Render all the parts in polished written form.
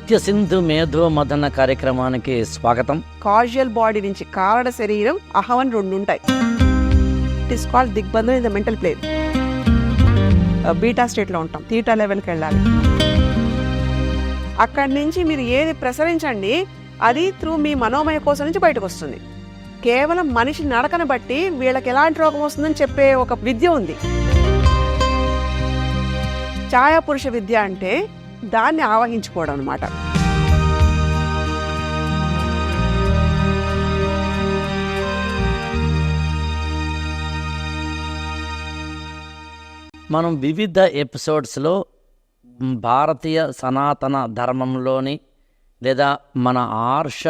సత్యసింధు మేధో మదన కార్యక్రమానికి స్వాగతం. కాజువల్ బాడీ నుంచి కారణ శరీరం అహవన్ 2 ఉంటాయి. ఇట్ ఈస్ కాల్డ్ దిగ్బంధనం in the mental plane. Beta స్టేట్లో ఉంటాం, థీటా లెవెల్కి వెళ్ళాలి. అక్కడి నుంచి మీరు ఏది ప్రసరించండి అది త్రూ మీ మనోమయ కోశం నుంచి బయటకు వస్తుంది. కేవలం మనిషి నడకను బట్టి వీళ్ళకి ఎలాంటి రోగం వస్తుందని చెప్పే ఒక విద్య ఉంది. ఛాయాపురుష విద్య అంటే దాన్ని ఆవహించుకోవడం అన్నమాట. మనం వివిధ ఎపిసోడ్స్లో భారతీయ సనాతన ధర్మంలోని లేదా మన ఆర్ష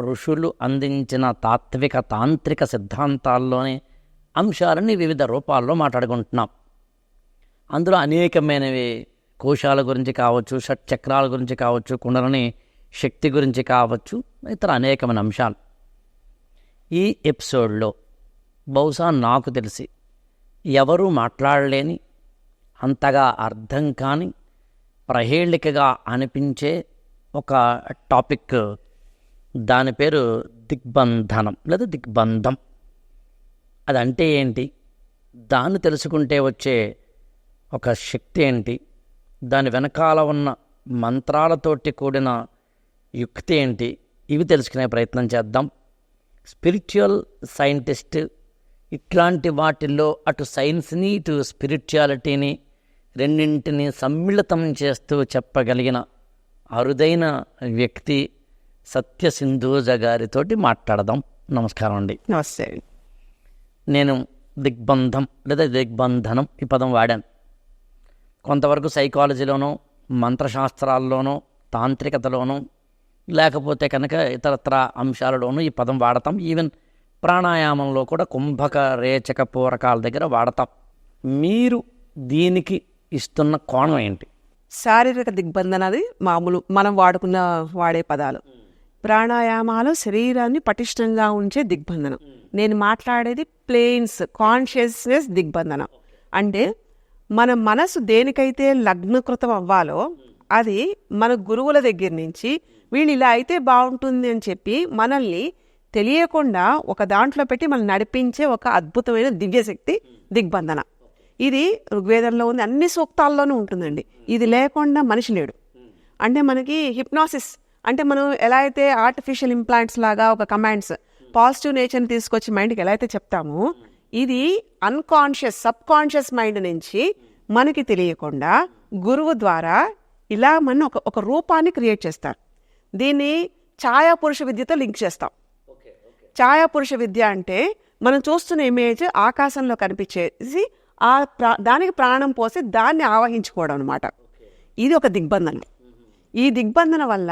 ఋషులు అందించిన తాత్విక తాంత్రిక సిద్ధాంతాల్లోని అంశాలని వివిధ రూపాల్లో మాట్లాడుకుంటున్నాం. అందులో అనేకమైనవి కోశాల గురించి కావచ్చు, షట్చక్రాల గురించి కావచ్చు, కుండలని శక్తి గురించి కావచ్చు, ఇతర అనేకమైన అంశాలు. ఈ ఎపిసోడ్లో బహుశా నాకు తెలిసి ఎవరూ మాట్లాడలేని, అంతగా అర్థం కాని, ప్రహేళికగా అనిపించే ఒక టాపిక్. దాని పేరు దిగ్బంధనం లేదా దిగ్బంధం. అదంటే ఏంటి, దాన్ని తెలుసుకుంటే వచ్చే ఒక శక్తి ఏంటి, దాని వెనకాల ఉన్న మంత్రాలతోటి కూడిన యుక్తి ఏంటి, ఇవి తెలుసుకునే ప్రయత్నం చేద్దాం. స్పిరిచువల్ సైంటిస్ట్ ఇట్లాంటి వాటిల్లో అటు సైన్స్ని ఇటు స్పిరిచువాలిటీని రెండింటిని సమ్మిళితం చేస్తూ చెప్పగలిగిన అరుదైన వ్యక్తి సత్యసింధూజ గారితోటి మాట్లాడదాం. నమస్కారం అండి. నమస్తే. నేను దిగ్బంధం లేదా దిగ్బంధనం ఈ పదం వాడాను. కొంతవరకు సైకాలజీలోనూ, మంత్రశాస్త్రాల్లోనూ, తాంత్రికతలోనూ, లేకపోతే కనుక ఇతరత్ర అంశాలలోనూ ఈ పదం వాడతాం. ఈవెన్ ప్రాణాయామంలో కూడా కుంభక రేచక పూరకాల దగ్గర వాడతాం. మీరు దీనికి ఇస్తున్న కోణం ఏంటి? శారీరక దిగ్బంధనాది మామూలు మనం వాడే పదాలు. ప్రాణాయామాలు శరీరాన్ని పటిష్టంగా ఉంచే దిగ్బంధనం. నేను మాట్లాడేది ప్లేన్స్ కాన్షియస్నెస్ దిగ్బంధనం. అంటే మన మనసు దేనికైతే లగ్నకృతం అవ్వాలో అది మన గురువుల దగ్గర నుంచి వీళ్ళు ఇలా అయితే బాగుంటుంది అని చెప్పి మనల్ని తెలియకుండా ఒక దాంట్లో పెట్టి మనం నడిపించే ఒక అద్భుతమైన దివ్యశక్తి దిగ్బంధన. ఇది ఋగ్వేదంలో ఉంది, అన్ని సూక్తాల్లోనూ ఉంటుందండి. ఇది లేకుండా మనిషి లేడు. అంటే మనకి హిప్నాసిస్ అంటే మనం ఎలా అయితే ఆర్టిఫిషియల్ ఇంప్లాంట్స్ లాగా ఒక కమాండ్స్ పాజిటివ్ నేచర్ని తీసుకొచ్చి మైండ్కి ఎలా అయితే చెప్తామో, ఇది అన్కాన్షియస్ సబ్ కాన్షియస్ మైండ్ నుంచి మనకి తెలియకుండా గురువు ద్వారా ఇలా మన ఒక రూపాన్ని క్రియేట్ చేస్తారు. దీన్ని ఛాయాపురుష విద్యతో లింక్ చేస్తాం. ఛాయాపురుష విద్య అంటే మనం చూస్తున్న ఇమేజ్ ఆకాశంలో కనిపించేసి దానికి ప్రాణం పోసి దాన్ని ఆవహించుకోవడం అనమాట. ఇది ఒక దిగ్బంధన. ఈ దిగ్బంధన వల్ల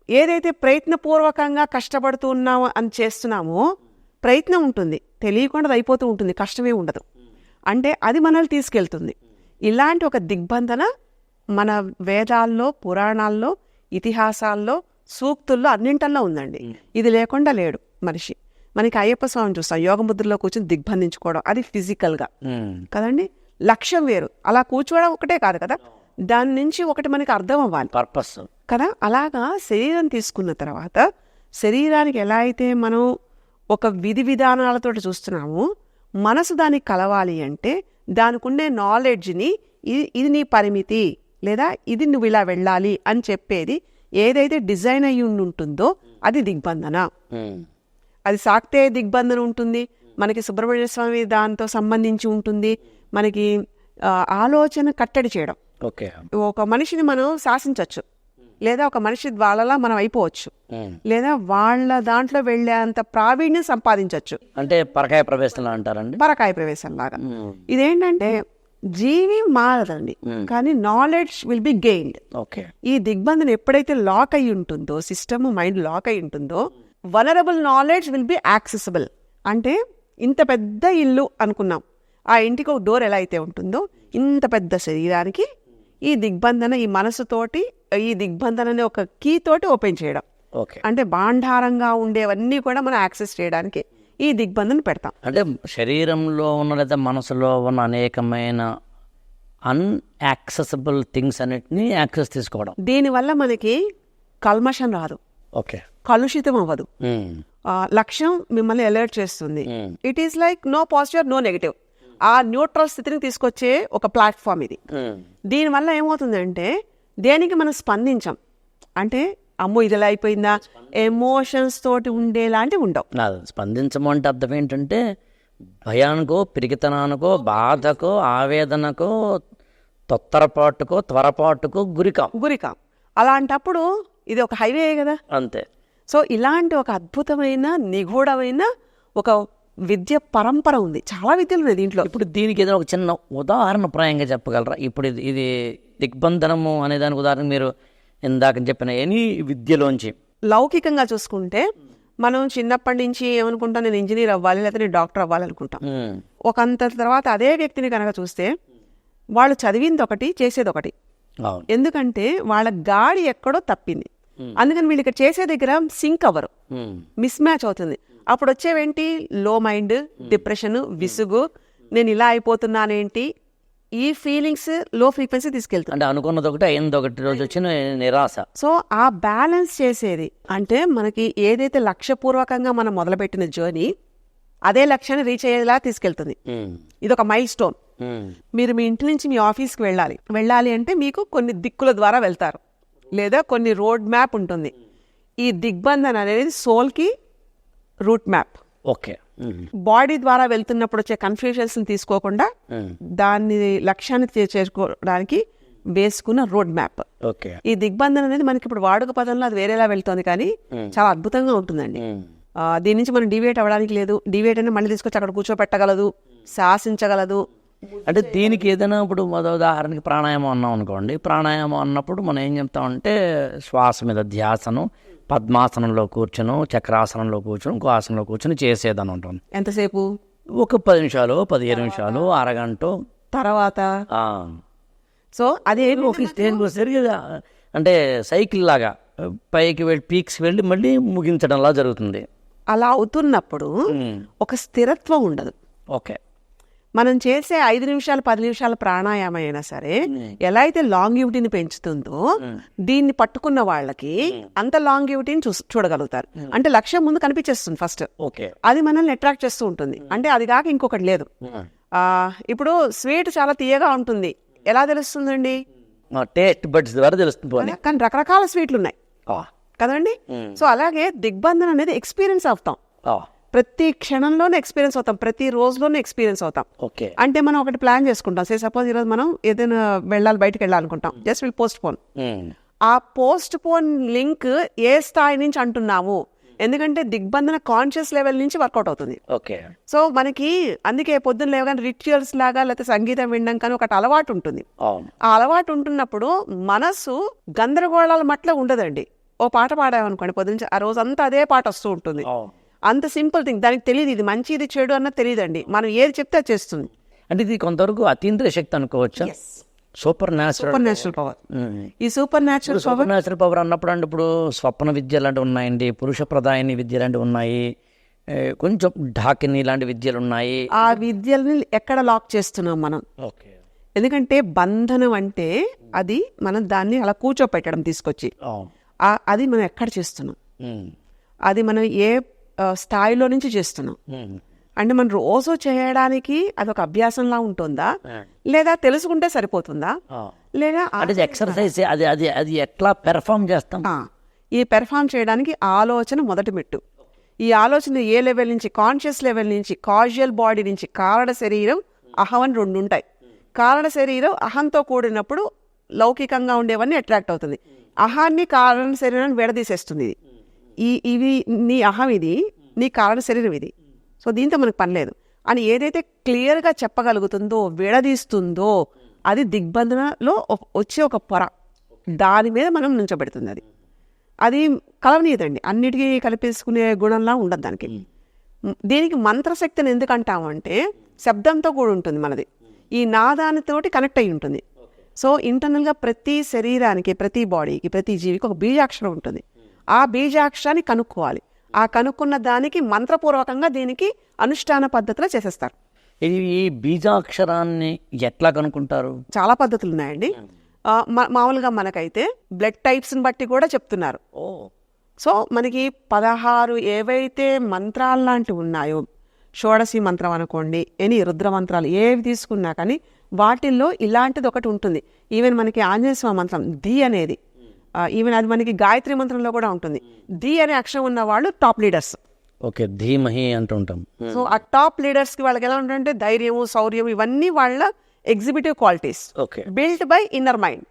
ఏదైతే ప్రయత్నపూర్వకంగా కష్టపడుతూ ఉన్నామో అని చేస్తున్నామో, ప్రయత్నం ఉంటుంది, తెలియకుండా అయిపోతూ ఉంటుంది, కష్టమే ఉండదు. అంటే అది మనల్ని తీసుకెళ్తుంది. ఇలాంటి ఒక దిగ్బంధన మన వేదాల్లో, పురాణాల్లో, ఇతిహాసాల్లో, సూక్తుల్లో అన్నింటల్లో ఉందండి. ఇది లేకుండా లేడు మనిషి. మనకి అయ్యప్ప స్వామిని చూస్తాం, యోగ ముద్రలో కూర్చొని దిగ్బంధించుకోవడం, అది ఫిజికల్గా కదండి. లక్ష్యం వేరు. అలా కూర్చోవడం ఒకటే కాదు కదా, దాని నుంచి ఒకటి మనకి అర్థం అవ్వాలి, పర్పస్ కదా. అలాగా శరీరం తీసుకున్న తర్వాత శరీరానికి ఎలా అయితే మనం ఒక విధి విధానాలతో చూస్తున్నామో, మనసు దానికి కలవాలి అంటే దానికి ఉండే నాలెడ్జ్ని ఇది నీ పరిమితి లేదా ఇది నువ్వు ఇలా వెళ్ళాలి అని చెప్పేది ఏదైతే డిజైన్ అయ్యి ఉంటుందో అది దిగ్బంధన. అది సాక్తే దిగ్బంధన ఉంటుంది, మనకి సుబ్రహ్మణ్య స్వామి దాంతో సంబంధించి ఉంటుంది. మనకి ఆలోచన కట్టడి చేయడం. ఒక మనిషిని మనం శాసించవచ్చు, లేదా ఒక మనిషి వాళ్ళలా మనం అయిపోవచ్చు, లేదా వాళ్ళ దాంట్లో వెళ్ళేంత ప్రావీణ్యం సంపాదించవచ్చు. అంటే పరకాయ ప్రవేశంలా అంటారండి. పరకాయ ప్రవేశం లాగా. ఇదేంటంటే జీవి మారదండి, కానీ నాలెడ్జ్ విల్ బి గెయిన్డ్. ఈ దిగ్బంధన ఎప్పుడైతే లాక్ అయి ఉంటుందో, సిస్టమ్ మైండ్ లాక్ అయి ఉంటుందో, vulnerable knowledge will be accessible. అంటే ఇంత పెద్ద ఇల్లు అనుకున్నాం, ఆ ఇంటికి ఒక డోర్ ఎలా అయితే ఉంటుందో, ఇంత పెద్ద శరీరానికి ఈ దిగ్బంధన ఈ మనసుతోటి ఈ దిగ్బంధనని ఒక కీ తోటి ఓపెన్ చేయడం. అంటే భాండారంగా ఉండేవన్నీ కూడా మనం యాక్సెస్ చేయడానికి ఈ దిగ్బంధన పెడతాం. అంటే శరీరంలో ఉన్న లేదా మనసులో ఉన్న అనేకమైన అన్యాక్సెసిబుల్ థింగ్స్ అన్నిటినీ యాక్సెస్ తీసుకోవడం. దీనివల్ల మనకి కల్మషం రాదు, ఓకే. కలుషితం అవ్వదు. లక్ష్యం మిమ్మల్ని అలర్ట్ చేస్తుంది. It is like no positive no negative, ఆ న్యూట్రల్ స్థితిని తీసుకొచ్చే ఒక ప్లాట్ఫామ్ ఇది. దీనివల్ల ఏమవుతుందంటే దేనికి మనం స్పందించాం అంటే అమ్మో ఇది ఎలా అయిపోయిందా, ఎమోషన్స్ తోటి ఉండేలాంటివి ఉండవు. స్పందించము అంటే అర్థం ఏంటంటే భయానికో, పిరికితనానికో, బాధకో, ఆవేదనకో, తొత్తరపాటుకో, త్వరపాటుకో గురికాం. అలాంటప్పుడు ఇది ఒక హైవే కదా, అంతే. సో ఇలాంటి ఒక అద్భుతమైన నిగూఢమైన ఒక విద్య పరంపర ఉంది, చాలా విద్యలు ఉన్నాయి దీంట్లో. ఇప్పుడు దీనికి ఏదైనా ఒక చిన్న ఉదాహరణప్రాయంగా చెప్పగలరా? ఇప్పుడు ఇది దిగ్బంధనము అనే దానికి ఉదాహరణ మీరు ఇందాక చెప్పిన ఎనీ విద్యలోంచి లౌకికంగా చూసుకుంటే మనం చిన్నప్పటి నుంచి ఏమనుకుంటాం, నేను ఇంజనీర్ అవ్వాలి లేకపోతే నేను డాక్టర్ అవ్వాలి అనుకుంటాం. ఒకంత తర్వాత అదే వ్యక్తిని కనుక చూస్తే వాళ్ళు చదివింది ఒకటి, చేసేది ఒకటి. ఎందుకంటే వాళ్ళ గాడి ఎక్కడో తప్పింది, అందుకని వీళ్ళు ఇక్కడ చేసే దగ్గర సింక్ అవ్వరు, మిస్ మ్యాచ్ అవుతుంది. అప్పుడు వచ్చేవేంటి, లో మైండ్, డిప్రెషన్, విసుగు, నేను ఇలా అయిపోతున్నానేంటి, ఈ ఫీలింగ్స్ లో ఫ్రీక్వెన్సీ తీసుకెళ్తాను. అంటే అనుకున్నది ఒకటి అయింది ఒకటి, రోజు వచ్చిన నిరాశ. సో ఆ బ్యాలెన్స్ చేసేది అంటే మనకి ఏదైతే లక్ష్యపూర్వకంగా మనం మొదలుపెట్టిన జర్నీ అదే లక్ష్యాన్ని రీచ్ అయ్యేలా తీసుకెళ్తుంది. ఇది ఒక మైల్ స్టోన్. మీరు మీ ఇంటి నుంచి మీ ఆఫీస్కి వెళ్ళాలి అంటే మీకు కొన్ని దిక్కుల ద్వారా వెళ్తారు, లేదా కొన్ని రోడ్ మ్యాప్ ఉంటుంది. ఈ దిగ్బంధన అనేది సోల్కి రూట్ మ్యాప్. ఓకే. బాడీ ద్వారా వెళ్తున్నప్పుడు వచ్చే కన్ఫ్యూజన్స్ తీసుకోకుండా దాన్ని లక్ష్యాన్ని చేరుకోవడానికి వేసుకున్న రోడ్ మ్యాప్. ఈ దిగ్బంధన అనేది మనకి ఇప్పుడు వాడుక పదంలో అది వేరేలా వెళ్తోంది, కానీ చాలా అద్భుతంగా ఉంటుందండి. దీని నుంచి మనం డివేట్ అవ్వడానికి లేదు. డివేట్ అంటే మళ్ళీ తీసుకొచ్చి అక్కడ కూర్చోపెట్టగలదు, శాసించగలదు. అంటే దీనికి ఏదైనా ఇప్పుడు ఉదాహరణకి ప్రాణాయామం అన్నాం అనుకోండి. ప్రాణాయామం అన్నప్పుడు మనం ఏం చెప్తామంటే శ్వాస మీద ధ్యాసను, పద్మాసనంలో కూర్చొని, చక్రాసనంలో కూర్చొని, ఇంకో ఆసనంలో కూర్చొని చేసేదని ఉంటుంది. ఎంతసేపు? ఒక 10 నిమిషాలు, 15 నిమిషాలు, అరగంట తర్వాత. సో అదే ఒక స్టేజ్ సరిగా అంటే సైకిల్ లాగా పైకి వెళ్ళి పీక్స్ వెళ్ళి మళ్ళీ ముగించడంలా జరుగుతుంది. అలా అవుతున్నప్పుడు ఒక స్థిరత్వం ఉండదు. ఓకే. మనం చేసే 5 నిమిషాలు 10 నిమిషాల ప్రాణాయామం అయినా సరే ఎలా అయితే లాంగివిటీని పెంచుతుందో దీన్ని పట్టుకున్న వాళ్ళకి అంత లాంగివిటీని చూడగలుగుతారు. అంటే లక్ష్యం ముందు కనిపించేస్తుంది ఫస్ట్. అది మనల్ని అట్రాక్ట్ చేస్తూ ఉంటుంది. అంటే అది కాక ఇంకొకటి లేదు. ఇప్పుడు స్వీట్ చాలా తీయగా ఉంటుంది, ఎలా తెలుస్తుందండి? టేస్ట్ బడ్స్ ద్వారా తెలుస్తుంది. కానీ రకరకాల స్వీట్లు ఉన్నాయి కదండి. సో అలాగే దిగ్బంధన అనేది ఎక్స్పీరియన్స్ అవుతాం, ప్రతి క్షణంలోనే ఎక్స్పీరియన్స్ అవుతాం, ప్రతి రోజులోనే ఎక్స్పీరియన్స్ అవుతాం. అంటే మనం ఒకటి ప్లాన్ చేసుకుంటాం. సపోజ్ ఈరోజు మనం ఏదైనా బయటకు వెళ్ళాలనుకుంటాం, జస్ట్ విల్ పోస్ట్ పోన్. ఆ పోస్ట్ పోన్ లింక్ ఏ స్థాయి నుంచి అంటున్నాము, ఎందుకంటే దిగ్బంధన కాన్షియస్ లెవెల్ నుంచి వర్కౌట్ అవుతుంది. సో మనకి అందుకే పొద్దున్న లేవగానే రిచువల్స్ లాగా లేకపోతే సంగీతం వినడం కానీ ఒకటి అలవాటు ఉంటుంది. ఆ అలవాటు ఉంటున్నప్పుడు మనసు గందరగోళాల మట్ల ఉండదండి. ఓ పాట పాడామనుకోండి పొద్దున్న, ఆ రోజు అంతా అదే పాట వస్తూ ఉంటుంది. అంత సింపుల్ థింగ్. దానికి తెలియదు ఇది మంచి ఇది చెడు అన్నది తెలియదండి. మనం ఏది చెప్తే అది చేస్తుంది. అంటే ఇది కొంతవరకు అతీంద్రియ శక్తి అనుకోవచ్చు. Super natural power. ఈ సూపర్ న్యాచురల్ పవర్ అన్నప్పుడు అంటే ఇప్పుడు స్వప్న విద్య లాంటివి ఉన్నాయండి, పురుష ప్రదాయని విద్య లాంటివి ఉన్నాయి, కొంచెం ఢాకిని లాంటి విద్యలు ఉన్నాయి. ఆ విద్యల్ని ఎక్కడ లాక్ చేస్తున్నాం మనం? ఎందుకంటే బంధనం అంటే అది మనం దాన్ని అలా కూర్చోపెట్టడం తీసుకొచ్చి, అది మనం ఎక్కడ చేస్తున్నాం, అది మనం ఏ స్థాయిలో నుంచి చేస్తున్నాం. అంటే మనం రోజు చేయడానికి అదొక అభ్యాసంలా ఉంటుందా, లేదా తెలుసుకుంటే సరిపోతుందా, లేదా ఎక్సర్సైజ్ అది ఎట్లా పెర్ఫామ్ చేస్తాం? ఈ పెర్ఫామ్ చేయడానికి ఆలోచన మొదటి మెట్టు. ఈ ఆలోచన ఏ లెవెల్ నుంచి, కాన్షియస్ లెవెల్ నుంచి, కాజువల్ బాడీ నుంచి, కారణ శరీరం, అహం అని 2 ఉంటాయి. కారణ శరీరం అహంతో కూడినప్పుడు లౌకికంగా ఉండేవన్నీ అట్రాక్ట్ అవుతుంది. అహాన్ని కారణ శరీరాన్ని విడదీసేస్తుంది. ఇవి నీ అహం, ఇది నీ కారణ శరీరం, ఇది. సో దీంతో మనకు పని లేదు అని ఏదైతే క్లియర్గా చెప్పగలుగుతుందో, విడదీస్తుందో, అది దిగ్బంధనలో వచ్చే ఒక పొర, దాని మీద మనం నుంచోబెడుతుంది. అది కలవనీయదండి, అన్నిటికీ కలిపేసుకునే గుణంలా ఉండదు దానికి. దీనికి మంత్రశక్తిని ఎందుకు అంటామంటే శబ్దంతో కూడా ఉంటుంది మనది, ఈ నాదానితోటి కనెక్ట్ అయి ఉంటుంది. సో ఇంటర్నల్గా ప్రతి శరీరానికి, ప్రతి బాడీకి, ప్రతి జీవికి ఒక బీజాక్షరం ఉంటుంది. ఆ బీజాక్షరాన్ని కనుక్కోవాలి. ఆ కనుక్కున్న దానికి మంత్రపూర్వకంగా దీనికి అనుష్ఠాన పద్ధతిలో చేసేస్తారు. ఈ బీజాక్షరాన్ని ఎట్లా కనుక్కుంటారు? చాలా పద్ధతులు ఉన్నాయండి. మామూలుగా మనకైతే బ్లడ్ టైప్స్ని బట్టి కూడా చెప్తున్నారు. ఓ సో మనకి 16 ఏవైతే మంత్రాలు లాంటివి ఉన్నాయో, షోడశి మంత్రం అనుకోండి, రుద్ర మంత్రాలు ఏవి తీసుకున్నా కానీ వాటిల్లో ఇలాంటిది ఒకటి ఉంటుంది. ఈవెన్ మనకి ఆంజనేయ స్వామి మంత్రం ది అనేది, ఈవెన్ అది మనకి గాయత్రి మంత్రంలో కూడా ఉంటుంది. ది అనే అక్షరం ఉన్న వాళ్ళు టాప్ లీడర్స్. ఓకే, ధీమహి అంటుంటాం. సో ఆ టాప్ లీడర్స్కి వాళ్ళకి ఎలా ఉంటుందంటే ధైర్యము, శౌర్యం, ఇవన్నీ వాళ్ళ exhibitive qualities okay, built by inner mind.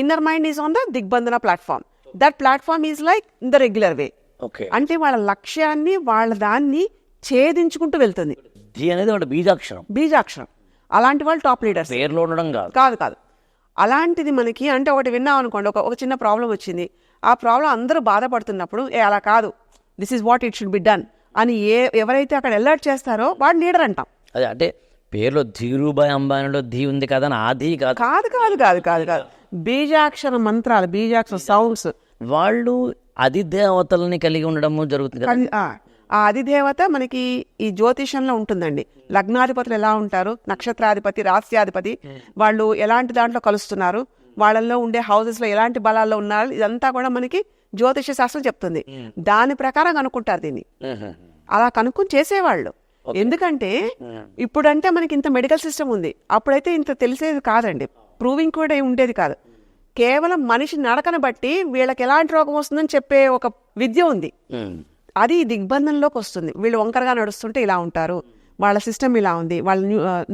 Inner mind is on the Digbandhana platform. That platform is like in the regular way. Okay. అంటే వాళ్ళ లక్ష్యాన్ని, వాళ్ళ దాన్ని ఛేదించుకుంటూ వెళ్తుంది. ధీ అనేది ఒక బీజాక్షరం, బీజాక్షరం. అలాంటి వాళ్ళు టాప్ లీడర్స్. పేర్లో ఉండడం కాదు. కాదు కాదు అలాంటిది మనకి అంటే ఒకటి విన్నాం అనుకోండి, ఒక చిన్న ప్రాబ్లం వచ్చింది, ఆ ప్రాబ్లం అందరూ బాధపడుతున్నప్పుడు అలా కాదు, this is what it should be done అని ఎవరైతే అక్కడ అలర్ట్ చేస్తారో వాడు లీడర్ అంటాం. అదే అంటే పేర్లో ధీరుభాయ్ అంబానీలో ధీ ఉంది కదా అని ఆ ధీ కాదు. కాదు కాదు కాదు కాదు కాదు బీజాక్షర మంత్రాలు, బీజాక్షర సౌండ్స్. వాళ్ళు అధిదేవతల్ని కలిగి ఉండడము జరుగుతుంది కదా. ఆ అధిదేవత మనకి ఈ జ్యోతిషంలో ఉంటుందండి. లగ్నాధిపతులు ఎలా ఉంటారు, నక్షత్రాధిపతి, రాస్యాధిపతి, వాళ్ళు ఎలాంటి దాంట్లో కలుస్తున్నారు, వాళ్ళల్లో ఉండే హౌసెస్లో ఎలాంటి బలాల్లో ఉన్నారు, ఇదంతా కూడా మనకి జ్యోతిష శాస్త్రం చెప్తుంది. దాని ప్రకారం కనుక్కుంటారు దీన్ని. అలా కనుక్కొని చేసేవాళ్ళు. ఎందుకంటే ఇప్పుడంటే మనకి ఇంత మెడికల్ సిస్టమ్ ఉంది, అప్పుడైతే ఇంత తెలిసేది కాదండి, ప్రూవింగ్ కూడా ఉండేది కాదు. కేవలం మనిషి నడకను బట్టి వీళ్ళకి ఎలాంటి రోగం వస్తుందని చెప్పే ఒక విద్య ఉంది. అది దిగ్బంధంలోకి వస్తుంది. వీళ్ళు వంకరగా నడుస్తుంటే ఇలా ఉంటారు, వాళ్ళ సిస్టమ్ ఇలా ఉంది, వాళ్ళ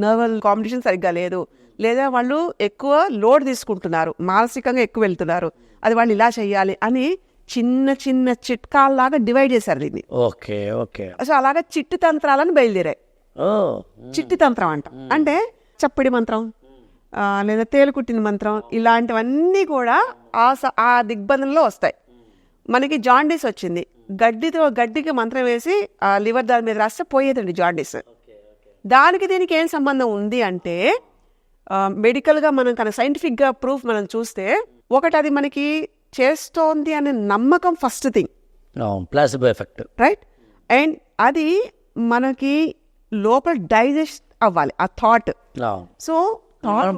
నర్వల్ కాంపిటీషన్ సరిగ్గా లేదు, లేదా వాళ్ళు ఎక్కువ లోడ్ తీసుకుంటున్నారు, మానసికంగా ఎక్కువ వెళ్తున్నారు, అది వాళ్ళు ఇలా చెయ్యాలి అని చిన్న చిన్న చిట్కాల్లాగా డివైడ్ చేశారు దీన్ని. Okay okay. సో అలాగా చిట్టి తంత్రాలను బయలుదేరాయి. చిట్టి తంత్రం అంటే చప్పిడి మంత్రం, లేదా తేలుకుట్టిన మంత్రం, ఇలాంటివన్నీ కూడా ఆ దిగ్బంధంలో వస్తాయి. మనకి జాండీస్ వచ్చింది, గడ్డికి మంత్రం వేసి లివర్ దాని మీద రాస్తే పోయేదండి జాండీస్. దానికి దీనికి ఏం సంబంధం ఉంది అంటే మెడికల్గా మనం కనుక సైంటిఫిక్గా ప్రూఫ్ మనం చూస్తే, ఒకటి అది మనకి చేస్తోంది అనే నమ్మకం first thing, placebo effect, right. And అది మనకి లోపల డైజెస్ట్ అవ్వాలి ఆ థాట్. సో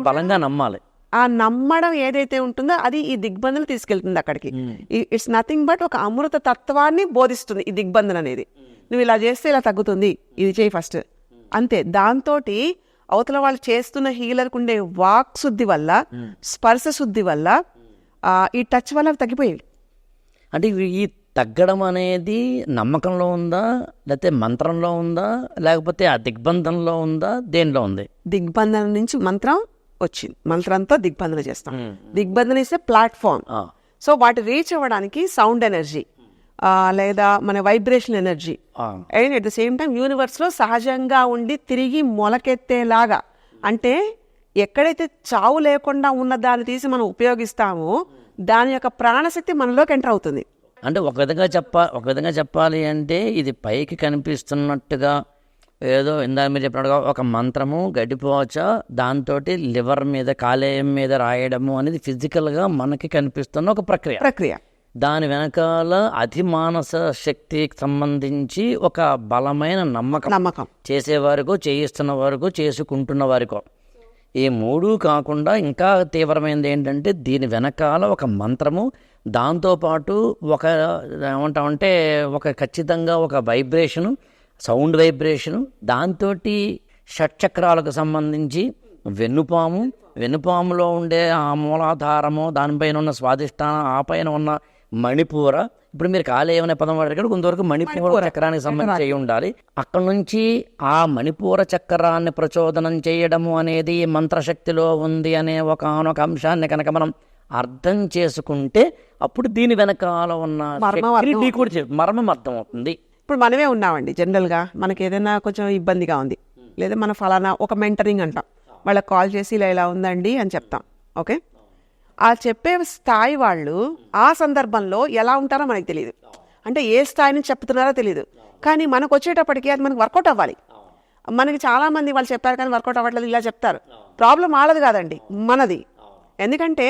బలంగా నమ్మాలి. ఆ నమ్మడం ఏదైతే ఉంటుందో అది ఈ దిగ్బంధన తీసుకెళ్తుంది అక్కడికి. ఇట్స్ నథింగ్ బట్ ఒక అమృత తత్వాన్ని బోధిస్తుంది ఈ దిగ్బంధన అనేది. నువ్వు ఇలా చేస్తే ఇలా తగ్గుతుంది, ఇది చేయి ఫస్ట్, అంతే. దాంతో అవతల వాళ్ళు చేస్తున్న హీలర్కు ఉండే వాక్ శుద్ధి వల్ల, స్పర్శ శుద్ధి వల్ల, ఈ టచ్ వల్ల తగ్గిపోయేవి. అంటే ఈ తగ్గడం అనేది నమ్మకంలో ఉందా, లేకపోతే మంత్రంలో ఉందా, లేకపోతే ఆ దిగ్బంధంలో ఉందా, దేనిలో ఉంది? దిగ్బంధన నుంచి మంత్రం వచ్చింది, మంత్రంతో దిగ్బంధన చేస్తాం. దిగ్బంధన ఇస్ ఏ ప్లాట్ఫామ్. సో వాటి రీచ్ అవ్వడానికి సౌండ్ ఎనర్జీ లేదా మన vibration energy, and at the same time universe లో సహజంగా ఉండి తిరిగి మొలకెత్తేలాగా, అంటే ఎక్కడైతే చావు లేకుండా ఉన్న దాన్ని తీసి మనం ఉపయోగిస్తామో దాని యొక్క ప్రాణశక్తి మనలోకి ఎంటర్ అవుతుంది. అంటే ఒక విధంగా చెప్పాలి అంటే ఇది పైకి కనిపిస్తున్నట్టుగా ఏదో ఇందాక మీరు చెప్పినట్టుగా ఒక మంత్రము, గడ్డిపోచ, దాంతో లివర్ మీద, కాలేయం మీద రాయడము అనేది ఫిజికల్గా మనకి కనిపిస్తున్న ఒక ప్రక్రియ. దాని వెనకాల అధిమానస శక్తికి సంబంధించి ఒక బలమైన నమ్మకం చేసేవారికో, చేయిస్తున్న వారికో, చేసుకుంటున్న వారికో. ఈ మూడు కాకుండా ఇంకా తీవ్రమైనది ఏంటంటే దీని వెనకాల ఒక మంత్రము, దాంతోపాటు ఒక ఏమంటామంటే ఒక ఖచ్చితంగా ఒక వైబ్రేషను, సౌండ్ వైబ్రేషను, దాంతో షట్చక్రాలకు సంబంధించి వెన్నుపాములో ఉండే ఆ మూలాధారము, దానిపైన ఉన్న స్వాదిష్టాన, ఆ పైన ఉన్న మణిపూర. ఇప్పుడు మీరు కాలేయం అనే పదం వాడారు, కొంతవరకు మణిపూర చక్రానికి సంబంధించి ఉండాలి. అక్కడ నుంచి ఆ మణిపూర చక్రాన్ని ప్రచోదనం చేయడము అనేది మంత్రశక్తిలో ఉంది అనే ఒకనొక అంశాన్ని కనుక మనం అర్థం చేసుకుంటే అప్పుడు దీని వెనకాల ఉన్న మర్మం అర్థం అవుతుంది. ఇప్పుడు మనమే ఉన్నామండి, జనరల్గా మనకి ఏదైనా కొంచెం ఇబ్బందిగా ఉంది, లేదా మన ఫలానా ఒక మెంటరింగ్ అంటాం, వాళ్ళకి కాల్ చేసి ఇలా ఉందండి అని చెప్తాం. ఓకే, ఆ చెప్పే స్థాయి వాళ్ళు ఆ సందర్భంలో ఎలా ఉంటారో మనకు తెలియదు, అంటే ఏ స్థాయి నుంచి చెప్తున్నారో తెలియదు. కానీ మనకు వచ్చేటప్పటికి అది మనకు వర్కౌట్ అవ్వాలి. మనకి చాలా మంది వాళ్ళు చెప్పారు కానీ వర్కౌట్ అవ్వట్లేదు, ఇలా చెప్తారు. ప్రాబ్లం వాళ్ళది కాదండి, మనది. ఎందుకంటే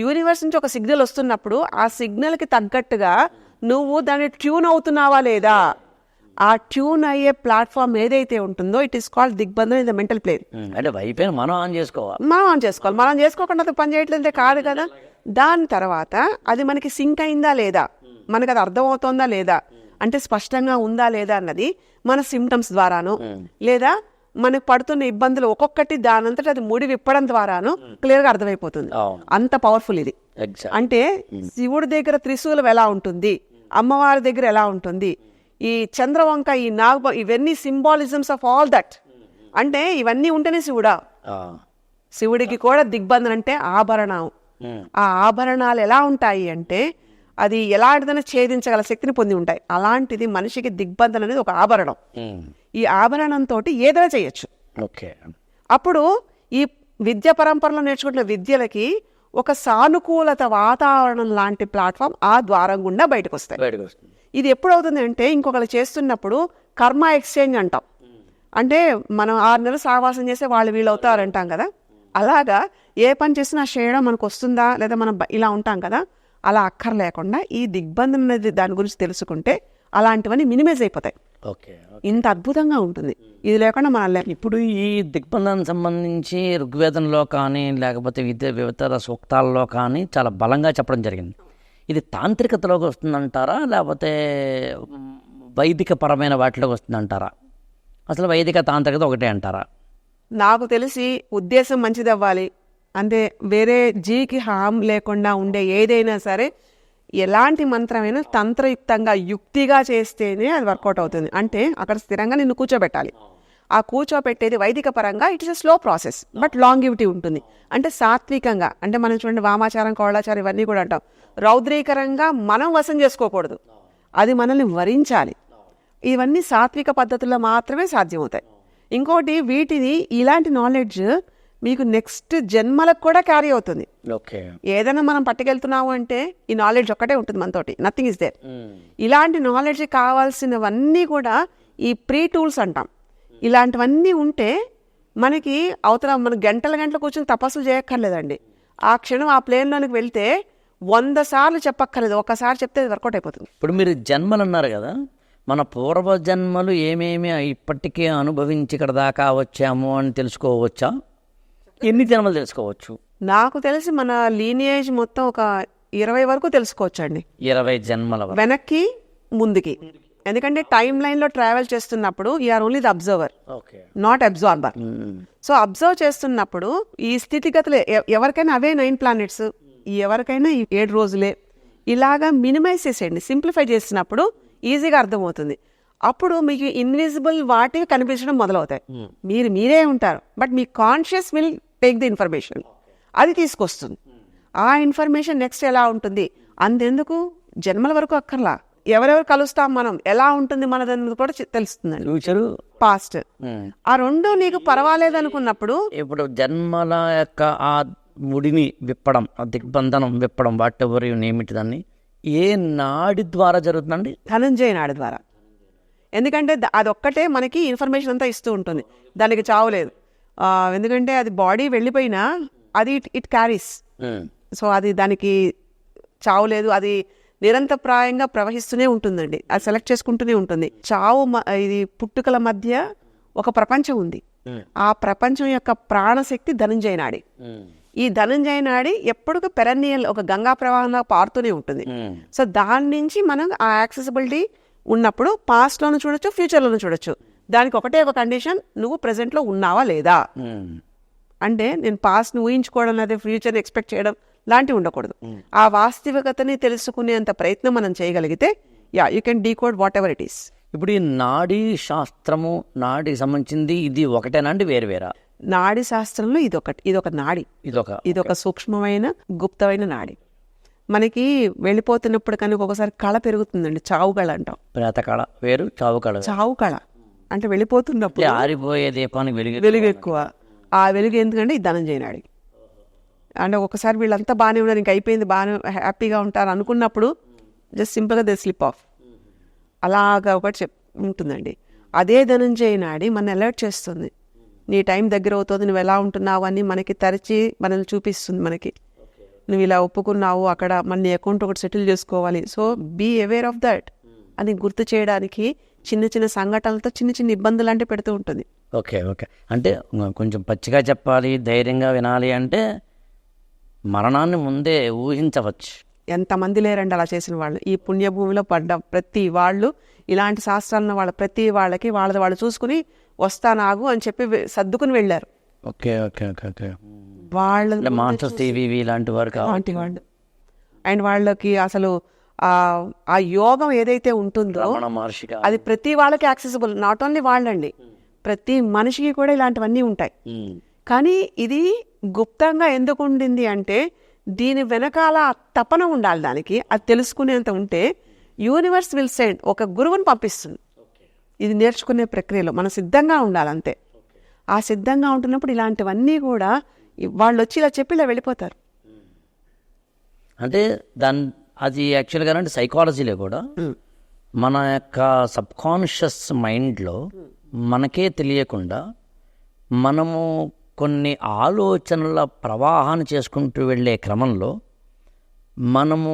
యూనివర్స్ నుంచి ఒక సిగ్నల్ వస్తున్నప్పుడు ఆ సిగ్నల్కి తగ్గట్టుగా నువ్వు దాన్ని ట్యూన్ అవుతున్నావా లేదా, ఆ ట్యూన్ అయ్యే ప్లాట్ఫామ్ ఏదైతే ఉంటుందో ఇట్ ఈస్ కాల్డ్ దిగ్బంధనం ఇన్ ద మెంటల్ ప్లేన్. అంటే వైఫై మనం ఆన్ చేసుకోవాలి. మనం చేసుకోకుండా అది పని చేయట్లేదే కాదు కదా. దాని తర్వాత అది మనకి సింక్ అయిందా లేదా, మనకు అది అర్థమవుతోందా లేదా, అంటే స్పష్టంగా ఉందా లేదా అన్నది మన సిమ్టమ్స్ ద్వారాను లేదా మనకు పడుతున్న ఇబ్బందులు ఒక్కొక్కటి దానంతట అది ముడి విప్పడం ద్వారాను క్లియర్గా అర్థమైపోతుంది. అంత పవర్ఫుల్ ఇది. అంటే శివుడి దగ్గర త్రిశూలం ఎలా ఉంటుంది, అమ్మవారి దగ్గర ఎలా ఉంటుంది, ఈ చంద్రవంక, ఈ నాగ, ఇవన్నీ సింబాలిజమ్స్ ఆఫ్ ఆల్ దట్. అంటే ఇవన్నీ ఉంటేనే శివుడికి కూడా దిగ్బంధన అంటే ఆభరణం. ఆ ఆభరణాలు ఎలా ఉంటాయి అంటే అది ఎలాంటిదైనా ఛేదించగల శక్తిని పొంది ఉంటాయి. అలాంటిది మనిషికి దిగ్బంధన అనేది ఒక ఆభరణం. ఈ ఆభరణంతో ఏదైనా చేయొచ్చు. అప్పుడు ఈ విద్య పరంపరలో నేర్చుకుంటున్న విద్యలకి ఒక సానుకూలత వాతావరణం లాంటి ప్లాట్ఫామ్ ఆ ద్వారం గుండా బయటకు వస్తాయి. ఇది ఎప్పుడు అవుతుంది అంటే ఇంకొకరు చేస్తున్నప్పుడు కర్మ ఎక్స్చేంజ్ అంటాం. అంటే మనం 6 నెలలు సహవాసం చేస్తే వాళ్ళు వీళ్ళు అవుతారంటాం కదా. అలాగా ఏ పని చేసినా చేయడం మనకు వస్తుందా లేదా మనం ఇలా ఉంటాం కదా, అలా అక్కర్లేకుండా ఈ దిగ్బంధం అనేది దాని గురించి తెలుసుకుంటే అలాంటివన్నీ మినిమైజ్ అయిపోతాయి. ఇంత అద్భుతంగా ఉంటుంది. ఇది లేకుండా మన ఇప్పుడు ఈ దిగ్బంధానికి సంబంధించి ఋగ్వేదంలో కానీ లేకపోతే వివిధ సూక్తాల్లో కానీ చాలా బలంగా చెప్పడం జరిగింది. ఇది తాంత్రికతలోకి వస్తుందంటారా లేకపోతే వైదిక పరమైన వాటిలోకి వస్తుందంటారా? అసలు వైదిక తాంత్రికత ఒకటే అంటారా? నాకు తెలిసి ఉద్దేశం మంచిది అవ్వాలి, అంటే వేరే జీవికి హామ్ లేకుండా ఉండే ఏదైనా సరే ఎలాంటి మంత్రమైనా తంత్రయుక్తంగా యుక్తిగా చేస్తేనే అది వర్కౌట్ అవుతుంది. అంటే అక్కడ స్థిరంగా నిన్ను కూర్చోబెట్టాలి. ఆ కూర్చోబెట్టేది వైదిక పరంగా it is a slow process but longevity ఉంటుంది. అంటే సాత్వికంగా, అంటే మనం చూడండి వామాచారం కౌళాచారం ఇవన్నీ కూడా అంటాం. రౌద్రీకరంగా మనం వశం చేసుకోకూడదు, అది మనల్ని వరించాలి. ఇవన్నీ సాత్విక పద్ధతుల్లో మాత్రమే సాధ్యమవుతాయి. ఇంకోటి వీటిని ఇలాంటి నాలెడ్జ్ మీకు నెక్స్ట్ జన్మలకు కూడా క్యారీ అవుతుంది. ఏదైనా మనం పట్టుకెళ్తున్నాము అంటే ఈ నాలెడ్జ్ ఒక్కటే ఉంటుంది మనతోటి, నథింగ్ ఇస్ దేర్. ఇలాంటి నాలెడ్జ్ కావాల్సినవన్నీ కూడా ఈ ప్రీ టూల్స్ అంటాం. ఇలాంటివన్నీ ఉంటే మనకి అవతల మనం గంటల కూర్చొని తపస్సు చేయక్కర్లేదండి. ఆ క్షణం ఆ ప్లేన్లోనికి వెళ్తే 100 సార్లు చెప్పక్కర్లేదు, ఒక్కసారి చెప్తే వర్కౌట్ అయిపోతుంది. ఇప్పుడు మీరు జన్మలు అన్నారు కదా, మన పూర్వజన్మలు ఏమేమి ఇప్పటికే అనుభవించి ఇక్కడ దాకా వచ్చాము అని తెలుసుకోవచ్చా? ఎన్ని జన్మలు తెలుసుకోవచ్చు? నాకు తెలిసి మన లీనియేజ్ మొత్తం ఒక 20 వరకు తెలుసుకోవచ్చు అండి. 20 జన్మల వెనక్కి ముందుకి. ఎందుకంటే టైం లైన్లో ట్రావెల్ చేస్తున్నప్పుడు you're only the observer, not absorber. So observe చేస్తున్నప్పుడు ఈ స్థితిగతులే ఎవరికైనా అవే 9 ప్లానెట్స్, ఎవరికైనా ఈ 7 రోజులే. ఇలాగా మినిమైజ్ చేసేయండి, సింప్లిఫై చేసినప్పుడు ఈజీగా అర్థమవుతుంది. అప్పుడు మీకు ఇన్విజిబుల్ వాటివి కనిపించడం మొదలవుతాయి. మీరే ఉంటారు, but me conscious will take the information, అది తీసుకొస్తుంది. ఆ ఇన్ఫర్మేషన్ నెక్స్ట్ ఎలా ఉంటుంది అంతెందుకు జన్మల వరకు అక్కర్లా, ఎవరెవరు కలుస్తాం మనం, ఎలా ఉంటుంది మనదన్నది కూడా తెలుస్తుందండి. ఫ్యూచర్, పాస్ట్, ఆ రెండు నీకు పర్వాలేదు అనుకున్నప్పుడు ఇప్పుడు జన్మల యొక్క ఆ ముడిని విప్పడం, ఆ దిగ్బంధనం విప్పడం, whatever you name it, దాన్ని ఏ నాడి ద్వారా జరుగుతుందండి? ధనంజయ నాడి ద్వారా. ఎందుకంటే అదొక్కటే మనకి ఇన్ఫర్మేషన్ అంతా ఇస్తూ ఉంటుంది, దానికి చావులేదు. ఎందుకంటే అది బాడీ వెళ్ళిపోయినా అది ఇట్ క్యారీస్. సో అది దానికి చావులేదు, అది నిరంతరప్రాయంగా ప్రవహిస్తూనే ఉంటుందండి, అది సెలెక్ట్ చేసుకుంటూనే ఉంటుంది. చావు ఇది పుట్టుకల మధ్య ఒక ప్రపంచం ఉంది. ఆ ప్రపంచం యొక్క ప్రాణశక్తి ధనంజయ నాడి. ఈ ధనంజయ నాడి ఎప్పుడు పెరనియల్ ఒక గంగా ప్రవాహంలో పారుతూనే ఉంటుంది. సో దాని నుంచి మనం ఆ యాక్సెసిబిలిటీ ఉన్నప్పుడు పాస్ట్లోనూ చూడొచ్చు, ఫ్యూచర్లోనూ చూడొచ్చు. దానికి ఒకటే ఒక కండిషన్, నువ్వు ప్రెసెంట్లో ఉన్నావా లేదా. అంటే నేను పాస్ట్ని ఊహించుకోవడం లేదా ఫ్యూచర్ని ఎక్స్పెక్ట్ చేయడం లాంటివి ఉండకూడదు. ఆ వాస్తవికతని తెలుసుకునేంత ప్రయత్నం మనం చేయగలిగితే you can decode what ever it is. ఇప్పుడు ఈ నాడీ శాస్త్రము, నాడికి సంబంధించింది ఇది ఒకటేనా అండి, వేరువేరా? నాడి శాస్త్రంలో ఇదొక నాడి, ఇదొక సూక్ష్మమైన గుప్తమైన నాడి. మనకి వెళ్ళిపోతున్నప్పుడు కానీ ఒకసారి కళ పెరుగుతుందండి, చావు కళ అంటాం. ప్రేత కళ వేరు, చావు కళ. చావు కళ అంటే వెళ్ళిపోతున్నప్పుడు ఆరిపోయే దీపానికి వెలుగు ఎక్కువ. ఆ వెలుగు ఎందుకంటే ఈ ధనంజయ నాడి. అంటే ఒకసారి వీళ్ళంతా బాగానే ఉన్నారు, ఇంక అయిపోయింది, బాగానే హ్యాపీగా ఉంటారు అనుకున్నప్పుడు జస్ట్ సింపుల్గా దే స్లిప్ ఆఫ్, అలాగా ఒకటి ఉంటుందండి. అదే ధనంజయ నాడి మన అలర్ట్ చేస్తుంది, నీ టైం దగ్గర అవుతుంది, నువ్వు ఎలా ఉంటున్నావు అని మనకి తరచి మనల్ని చూపిస్తుంది. మనకి నువ్వు ఇలా ఒప్పుకున్నావు, అక్కడ మన అకౌంట్ ఒకటి సెటిల్ చేసుకోవాలి, so be aware of that. అని గుర్తు చేయడానికి చిన్న చిన్న సంఘటనలతో చిన్న చిన్న ఇబ్బందులు అంటే పెడుతూ ఉంటుంది. ఓకే ఓకే అంటే కొంచెం పచ్చిగా చెప్పాలి, ధైర్యంగా వినాలి అంటే మరణాన్ని ముందే ఊహించవచ్చు. ఎంతమంది లేరండి అలా చేసిన వాళ్ళు. ఈ పుణ్యభూమిలో పడ్డ ప్రతి వాళ్ళు, ఇలాంటి శాస్త్రాలను వాళ్ళ ప్రతి వాళ్ళకి వాళ్ళది వాళ్ళు చూసుకుని వస్తానాగు అని చెప్పి సర్దుకుని వెళ్ళారు. ఓకే ఓకే ఓకే ఓకే వాళ్ళ మాస్టర్స్ టీవీ లాంటి వారు అలాంటి వాళ్ళు. అండ్ వాళ్ళకి అసలు ఆ యోగం ఏదైతే ఉంటుందో రమణ మహర్షి అది ప్రతి వాళ్ళకి యాక్సెసిబుల్. నాట్ ఓన్లీ వాళ్ళండి, ప్రతి మనిషికి కూడా ఇలాంటివన్నీ ఉంటాయి. కానీ ఇది గుప్తంగా ఎందుకు ఉండింది అంటే దీని వెనకాల తపన ఉండాలి, దానికి అది తెలుసుకునేంత ఉంటే యూనివర్స్ విల్ సెండ్ ఒక గురువుని పంపిస్తుంది. ఇది నేర్చుకునే ప్రక్రియలో మనం సిద్ధంగా ఉండాలి అంతే. ఆ సిద్ధంగా ఉంటున్నప్పుడు ఇలాంటివన్నీ కూడా వాళ్ళు వచ్చి ఇలా చెప్పి ఇలా వెళ్ళిపోతారు. అంటే అది యాక్చువల్గా అంటే సైకాలజీలో కూడా మన యొక్క సబ్కాన్షియస్ మైండ్లో మనకే తెలియకుండా మనము కొన్ని ఆలోచనల ప్రవాహాన్ని చేసుకుంటూ వెళ్ళే క్రమంలో మనము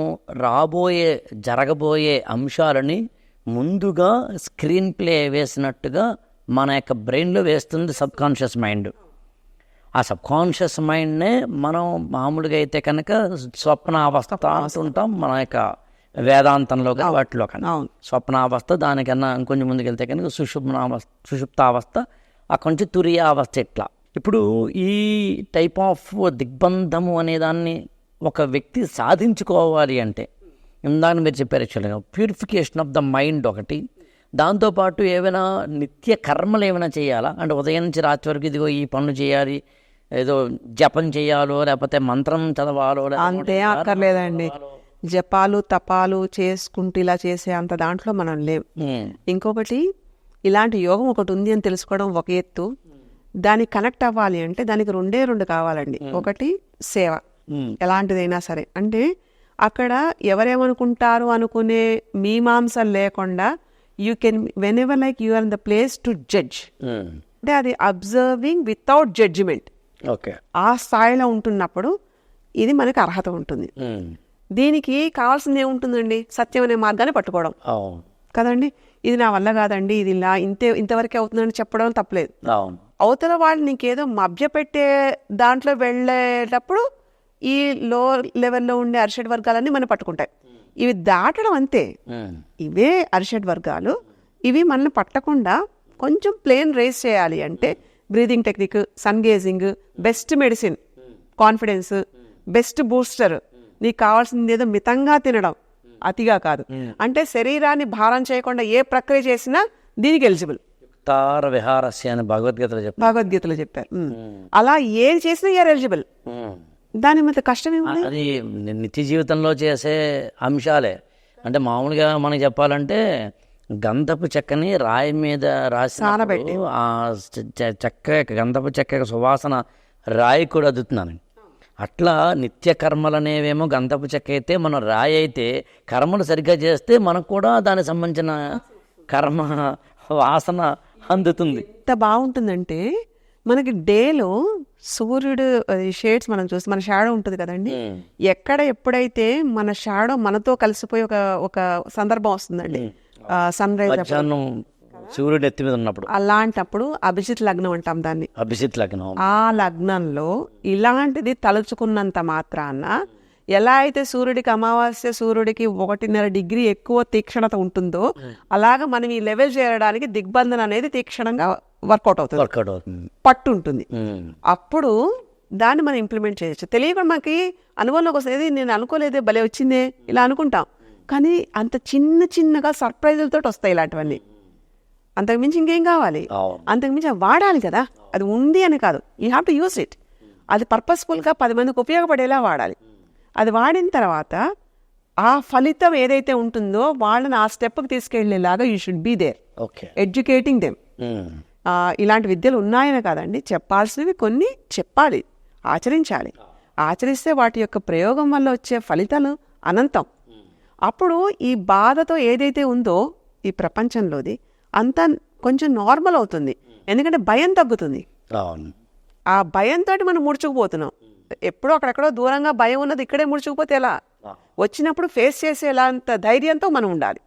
జరగబోయే అంశాలని ముందుగా స్క్రీన్ ప్లే వేసినట్టుగా మన యొక్క బ్రెయిన్లో వేస్తుంది సబ్కాన్షియస్ మైండ్. ఆ సబ్కాన్షియస్ మైండ్నే మనం మామూలుగా అయితే కనుక స్వప్నావస్థ అంటుంటాం మన యొక్క వేదాంతంలో కానీ వాటిలో కానీ. స్వప్నావస్థ, దానికన్నా ఇంకొంచెం ముందుకు వెళ్తే కనుక సుషుప్తావస్థ, అక్కడి నుంచి తురియావస్థ. ఇట్లా ఇప్పుడు ఈ టైప్ ఆఫ్ దిగ్బంధము అనేదాన్ని ఒక వ్యక్తి సాధించుకోవాలి అంటే ఇందాక మీరు చెప్పారు యాక్చువల్గా ప్యూరిఫికేషన్ ఆఫ్ ద మైండ్ ఒకటి, దాంతోపాటు ఏమైనా నిత్య కర్మలు ఏమైనా చేయాలా అంటే ఉదయం నుంచి రాత్రి వరకు ఇదిగో ఈ పనులు చేయాలి, ఏదో జపం చేయాలో లేకపోతే మంత్రం చదవాలో అంతే అక్కర్లేదండి. జపాలు తపాలు చేసుకుంటూ ఇలా చేసే అంత దాంట్లో మనం లేం. ఇంకొకటి ఇలాంటి యోగం ఒకటి ఉంది అని తెలుసుకోవడం ఒక ఎత్తు, దానికి కనెక్ట్ అవ్వాలి అంటే దానికి రెండు కావాలండి. ఒకటి సేవ, ఎలాంటిదైనా సరే. అంటే అక్కడ ఎవరేమనుకుంటారు అనుకునే మీమాంసలు లేకుండా you can whenever like you are in the place to judge. అంటే అది అబ్జర్వింగ్ వితౌట్ జడ్జిమెంట్. ఆ స్థాయిలో ఉంటున్నప్పుడు ఇది మనకి అర్హత ఉంటుంది. దీనికి కావాల్సింది ఏముంటుందండి? సత్యం అనే మార్గాన్ని పట్టుకోవడం కదండి. ఇది నా వల్ల కాదండి, ఇది ఇలా ఇంతవరకే అవుతుందని చెప్పడం తప్పలేదు. అవతల వాళ్ళు నీకేదో మభ్యపెట్టే దాంట్లో వెళ్ళేటప్పుడు ఈ లో లెవెల్లో ఉండే అరిషడ్ వర్గాలన్నీ మనం పట్టుకుంటాయి. ఇవి దాటడం అంతే. ఇవే అరిషడ్ వర్గాలు, ఇవి మనల్ని పట్టకుండా కొంచెం ప్లేన్ రేస్ చేయాలి అంటే breathing technique, sun gazing, best medicine, confidence, best booster. నీకు కావాల్సింది ఏదో మితంగా తినడం, అతిగా కాదు. అంటే శరీరాన్ని భారం చేయకుండా ఏ ప్రక్రియ చేసినా దీనికి ఎలిజిబుల్. భగవద్గీతలో చెప్పారు. అలా ఏది చేసినా యూఆర్ ఎలిజిబుల్. దాని మీద కష్టం ఏముంది? అది నిత్య జీవితంలో చేసే అంశాలే. అంటే మామూలుగా మనకి చెప్పాలంటే గంధపు చెక్కని రాయి మీద రాసి ఆ గంధపు చెక్క సువాసన రాయి కూడా అదుతున్నాను. అట్లా నిత్య కర్మలు అనేవేమో గంధపు చెక్క అయితే, మనం రాయి అయితే కర్మలు సరిగ్గా చేస్తే మనకు కూడా దానికి సంబంధించిన కర్మ వాసన అందుతుంది. ఎంత బాగుంటుందంటే మనకి డేలో సూర్యుడు షేడ్స్ మనం చూస్తే మన షాడో ఉంటుంది కదండి. ఎప్పుడైతే మన షాడో మనతో కలిసిపోయి ఒక సందర్భం వస్తుందండి, సన్ రైజ్ సూర్యుడు ఎత్తి మీద ఉన్నప్పుడు, అలాంటప్పుడు అభిజిత్ లగ్నం అంటాం దాన్ని. అభిజిత్ లగ్నం. ఆ లగ్నంలో ఇలాంటిది తలుచుకున్నంత మాత్రాన ఎలా అయితే సూర్యుడికి అమావాస్య సూర్యుడికి 1.5 డిగ్రీ ఎక్కువ తీక్షణత ఉంటుందో అలాగా మనం ఈ లెవెల్ చేరడానికి దిగ్బంధన అనేది తీక్షణంగా వర్కౌట్ అవుతుంది, పట్టు ఉంటుంది. అప్పుడు దాన్ని మనం ఇంప్లిమెంట్ చేయొచ్చు. తెలియకుండా మనకి అనుభవంలోకి వస్తుంది. నేను అనుకోలేదే, భలే వచ్చిందే ఇలా అనుకుంటాం. కానీ అంత చిన్నగా సర్ప్రైజులతో వస్తాయి ఇలాంటివన్నీ. అంతకుమించి ఇంకేం కావాలి? అంతకుమించి వాడాలి కదా. అది ఉంది అని కాదు, you have to use it. అది పర్పస్ఫుల్గా 10 మందికి ఉపయోగపడేలా వాడాలి. అది వాడిన తర్వాత ఆ ఫలితం ఏదైతే ఉంటుందో వాళ్ళని ఆ స్టెప్కి తీసుకెళ్లేలాగా you should be there, educating them. ఇలాంటి విద్యలు ఉన్నాయని కాదండి, చెప్పాల్సినవి కొన్ని చెప్పాలి, ఆచరించాలి. ఆచరిస్తే వాటి యొక్క ప్రయోగం వల్ల వచ్చే ఫలితాలు అనంతం. అప్పుడు ఈ బాధతో ఏదైతే ఉందో ఈ ప్రపంచంలోది అంతా కొంచెం నార్మల్ అవుతుంది. ఎందుకంటే భయం తగ్గుతుంది. ఆ భయంతో మనం ముడుచుకుపోతున్నాం. ఎప్పుడో అక్కడెక్కడో దూరంగా భయం ఉన్నది, ఇక్కడే ముడుచుకుపోతే ఎలా? వచ్చినప్పుడు ఫేస్ చేసేలాంత ధైర్యంతో మనం ఉండాలి.